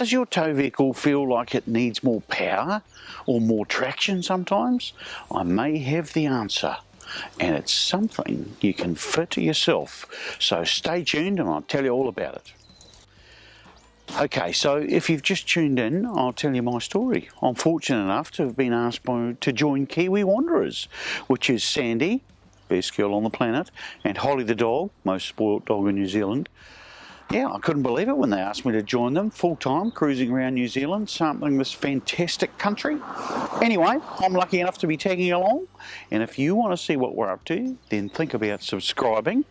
Does your tow vehicle feel like it needs more power or more traction sometimes? I may have the answer, and it's something you can fit yourself. So stay tuned and I'll tell you all about it. Okay, so if you've just tuned in, I'll tell you my story. I'm fortunate enough to have been asked to join Kiwi Wanderers, which is Sandy, best girl on the planet, and Holly the dog, most spoilt dog in New Zealand. Yeah, I couldn't believe it when they asked me to join them full-time, cruising around New Zealand, sampling this fantastic country. Anyway, I'm lucky enough to be tagging along, and if you want to see what we're up to, then think about subscribing.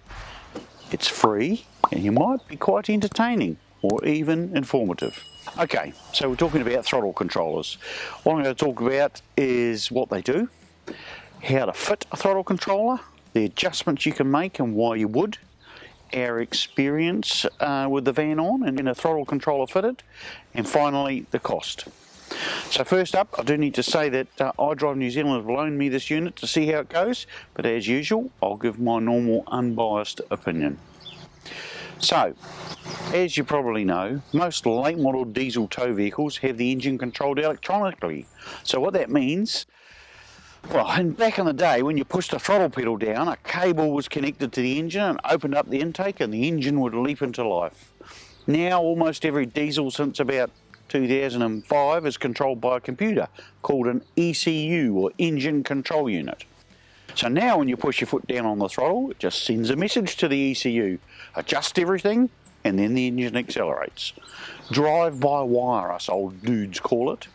It's free, and you might be quite entertaining, or even informative. Okay, so we're talking about throttle controllers. What I'm going to talk about is what they do, how to fit a throttle controller, the adjustments you can make and why you would, our experience with the van on and a throttle controller fitted, and finally the cost. So first up, I do need to say that iDrive New Zealand have loaned me this unit to see how it goes, but as usual, I'll give my normal unbiased opinion. So, as you probably know, most late model diesel tow vehicles have the engine controlled electronically. So what that means, well, back in the day when you pushed the throttle pedal down, a cable was connected to the engine and opened up the intake and the engine would leap into life. Now almost every diesel since about 2005 is controlled by a computer called an ECU, or engine control unit. So now when you push your foot down on the throttle, it just sends a message to the ECU, adjust everything, and then the engine accelerates. Drive by wire, us old dudes call it.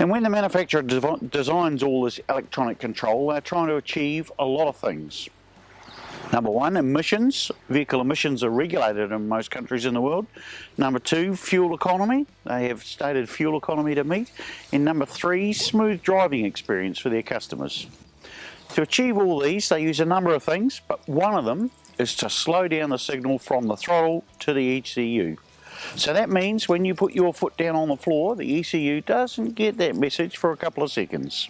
And when the manufacturer designs all this electronic control, they're trying to achieve a lot of things. Number one, emissions. Vehicle emissions are regulated in most countries in the world. Number two, fuel economy. They have stated fuel economy to meet. And number three, smooth driving experience for their customers. To achieve all these, they use a number of things, but one of them is to slow down the signal from the throttle to the ECU. So that means when you put your foot down on the floor, the ECU doesn't get that message for a couple of seconds.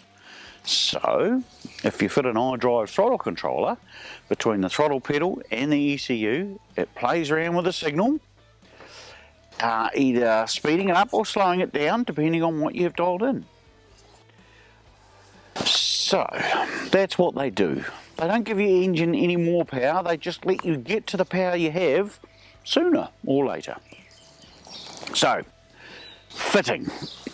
So, if you fit an iDrive throttle controller between the throttle pedal and the ECU, it plays around with the signal, either speeding it up or slowing it down, depending on what you've dialed in. So, that's what they do. They don't give your engine any more power, they just let you get to the power you have sooner or later. So, fitting.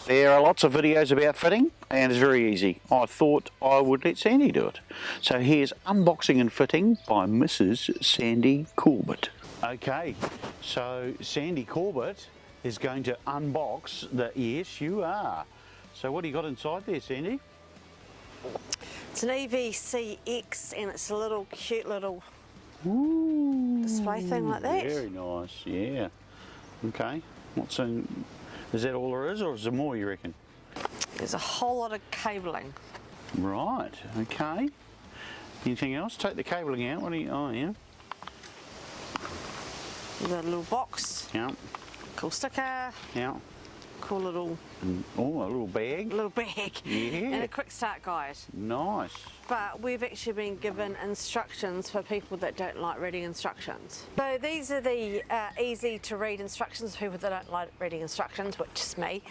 There are lots of videos about fitting, and it's very easy. I thought I would let Sandy do it. So here's unboxing and fitting by Mrs. Sandy Corbett. Okay, so Sandy Corbett is going to unbox the, yes you are. So what do you got inside there, Sandy? It's an EVCX, and it's a little cute little display thing like that. Very nice, yeah. Okay, what's in, is that all there is, or is there more, you reckon? There's a whole lot of cabling. Right, okay. Anything else? Take the cabling out. What do you, oh yeah. We've got a little box. Yeah. Cool sticker. Yeah. Cool little... Oh, a little bag. Little bag. Yeah. And a quick start guide. Nice. But we've actually been given instructions for people that don't like reading instructions. So these are the easy to read instructions for people that don't like reading instructions, which is me.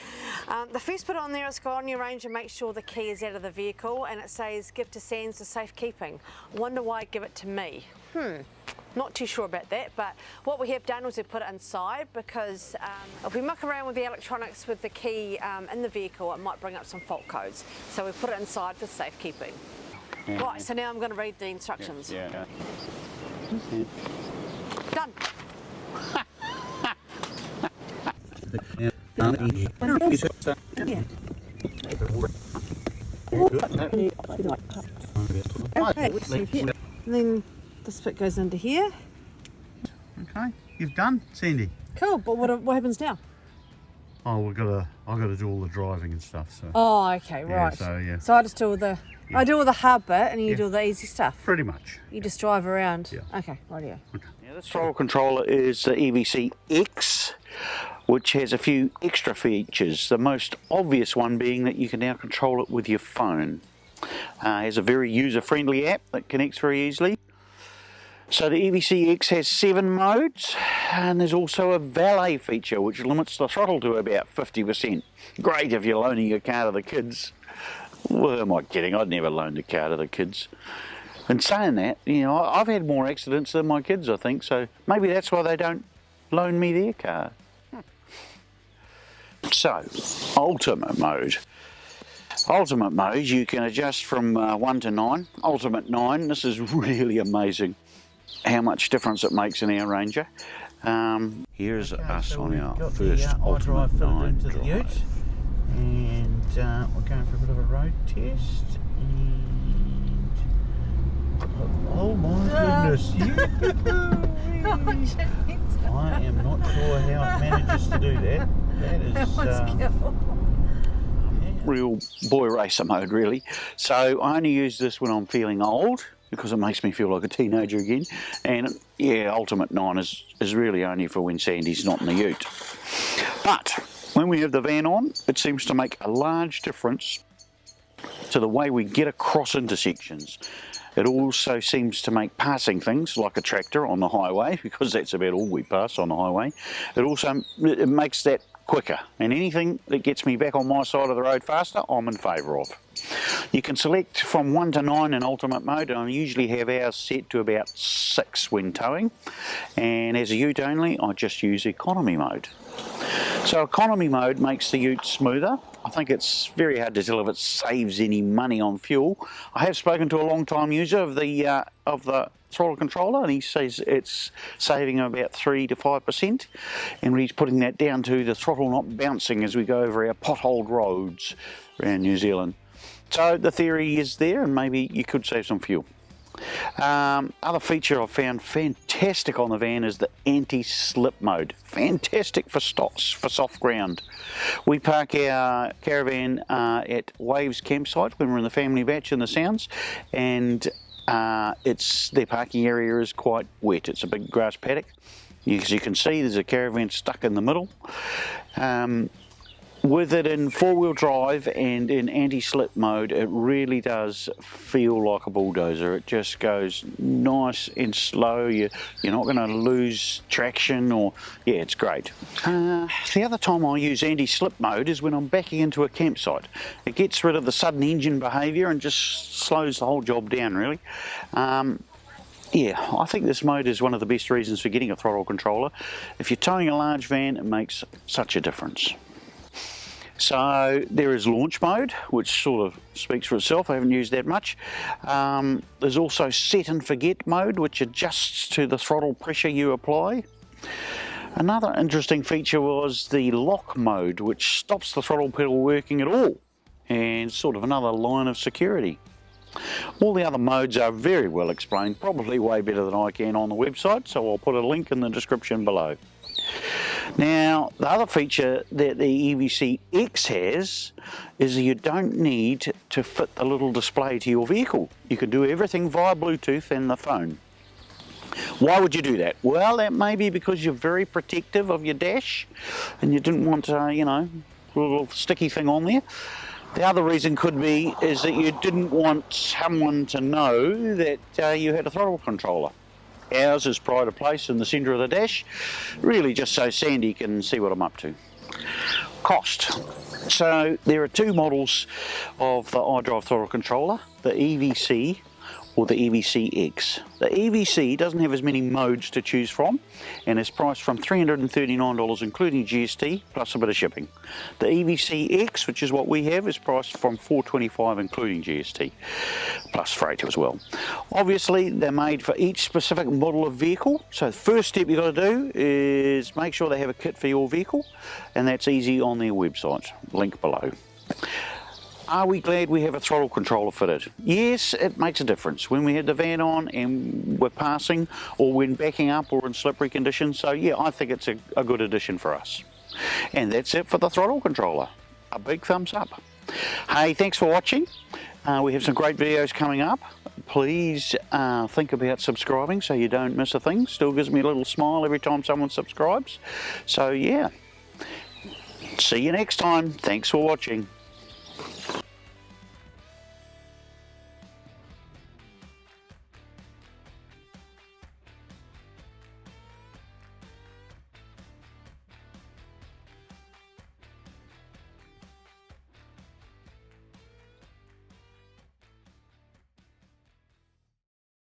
The first bit on there is go on your Ranger, make sure the key is out of the vehicle, and it says give to Sands for safekeeping. I wonder why I give it to me. Not too sure about that, but what we have done was we put it inside because if we muck around with the electronics with the key in the vehicle, it might bring up some fault codes. So we put it inside for safekeeping. Yeah. Right, so now I'm going to read the instructions. Yeah. Done. And then this bit goes into here. Okay, you've done, Sandy. Cool, but what happens now? Oh, I've got to do all the driving and stuff. So. Oh, okay, right. Yeah. So I just do all the, Yeah. I do all the hard bit, and you do all the easy stuff. Pretty much. You just drive around. Yeah. Okay, rightio. Okay. Now this throttle controller is the EVCX, which has a few extra features. The most obvious one being that you can now control it with your phone. It has a very user-friendly app that connects very easily. So the EVC-X has 7 modes, and there's also a valet feature which limits the throttle to about 50%. Great if you're loaning your car to the kids. Well, am I kidding? I'd never loan the car to the kids. And saying that, you know, I've had more accidents than my kids, I think, so maybe that's why they don't loan me their car. So, ultimate mode. Ultimate mode, you can adjust from 1 to 9. Ultimate 9, this is really amazing how much difference it makes in our Ranger. Here's us so on our got first the, Ultimate iDrive 9 into the ute, drive. and we're going for a bit of a road test. And oh my goodness, I am not sure how it manages to do that. That is Real boy racer mode, really. So I only use this when I'm feeling old, because it makes me feel like a teenager again. And yeah, Ultimate 9 is really only for when Sandy's not in the ute. But when we have the van on, it seems to make a large difference to the way we get across intersections. It also seems to make passing things like a tractor on the highway, because that's about all we pass on the highway. It makes that quicker, and anything that gets me back on my side of the road faster, I'm in favour of. You can select from 1 to 9 in ultimate mode, and I usually have ours set to about 6 when towing, and as a ute only I just use economy mode. So economy mode makes the ute smoother. I think it's very hard to tell if it saves any money on fuel. I have spoken to a long time user of the throttle controller, and he says it's saving about 3 to 5%, and he's putting that down to the throttle not bouncing as we go over our potholed roads around New Zealand. So the theory is there, and maybe you could save some fuel. Other feature I've found fantastic on the van is the anti-slip mode. Fantastic for soft ground. We park our caravan at Waves campsite when we're in the family batch in the Sounds, and their parking area is quite wet. It's a big grass paddock. As you can see, there's a caravan stuck in the middle. With it in 4-wheel drive and in anti-slip mode, it really does feel like a bulldozer. It just goes nice and slow. You're not going to lose traction, or yeah, it's great. The other time I use anti-slip mode is when I'm backing into a campsite. It gets rid of the sudden engine behaviour and just slows the whole job down, really. Yeah, I think this mode is one of the best reasons for getting a throttle controller. If you're towing a large van, it makes such a difference. So there is launch mode, which sort of speaks for itself. I haven't used that much. There's also set and forget mode, which adjusts to the throttle pressure you apply. Another interesting feature was the lock mode, which stops the throttle pedal working at all, and sort of another line of security. All the other modes are very well explained, probably way better than I can on the website, so I'll put a link in the description below. Now, the other feature that the EVC-X has is that you don't need to fit the little display to your vehicle. You can do everything via Bluetooth and the phone. Why would you do that? Well, that may be because you're very protective of your dash and you didn't want, a little sticky thing on there. The other reason could be is that you didn't want someone to know that you had a throttle controller. Ours is pride of place in the centre of the dash, really just so Sandy can see what I'm up to. Cost. So there are 2 models of the iDrive throttle controller, the EVC or the EVC-X. The EVC doesn't have as many modes to choose from, and is priced from $339 including GST plus a bit of shipping. The EVC-X, which is what we have, is priced from $425 including GST plus freight as well. Obviously they're made for each specific model of vehicle, so the first step you've got to do is make sure they have a kit for your vehicle, and that's easy on their website, link below. Are we glad we have a throttle controller fitted? Yes, it makes a difference when we had the van on and we're passing, or when backing up or in slippery conditions. So yeah, I think it's a good addition for us. And that's it for the throttle controller. A big thumbs up. Hey, thanks for watching. We have some great videos coming up. Please think about subscribing so you don't miss a thing. Still gives me a little smile every time someone subscribes. So yeah, see you next time. Thanks for watching.